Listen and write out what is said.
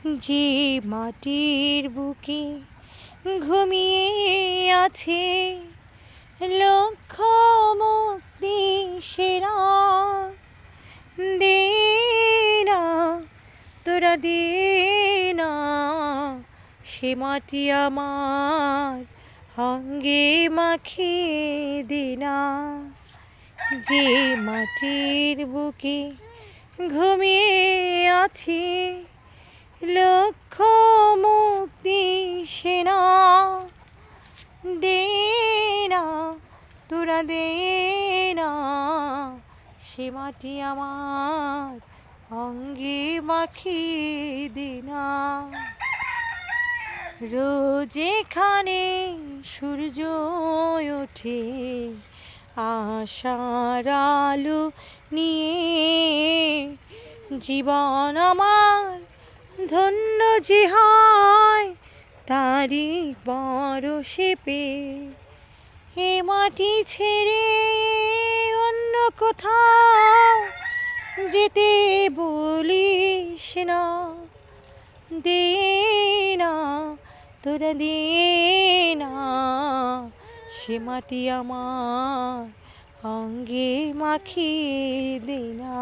যে মাটির বুকে ঘুমিয়ে আছে লক্ষ মুক্তি সেরা, দে না তোরা দে না সে মাটি আমার অঙ্গে মাখিয়ে দে না। যে মাটির বুকে ঘুমিয়ে আছে লক্ষ মুক্তি সেনা, দে না তোরা দে না সে মাটি আমার অঙ্গে মাখিয়ে দে না। রোজ এখানে সূর্য ওঠে আশার আলো নিয়ে, জীবন আমার ধন্য যে হয় তারি পরশে পেয়ে। এ মাটি ছেড়ে অন্য কোথাও যেতে বলিস না, দে না তোরা দে না সে মাটি আমার অঙ্গে মাখিয়ে দে না।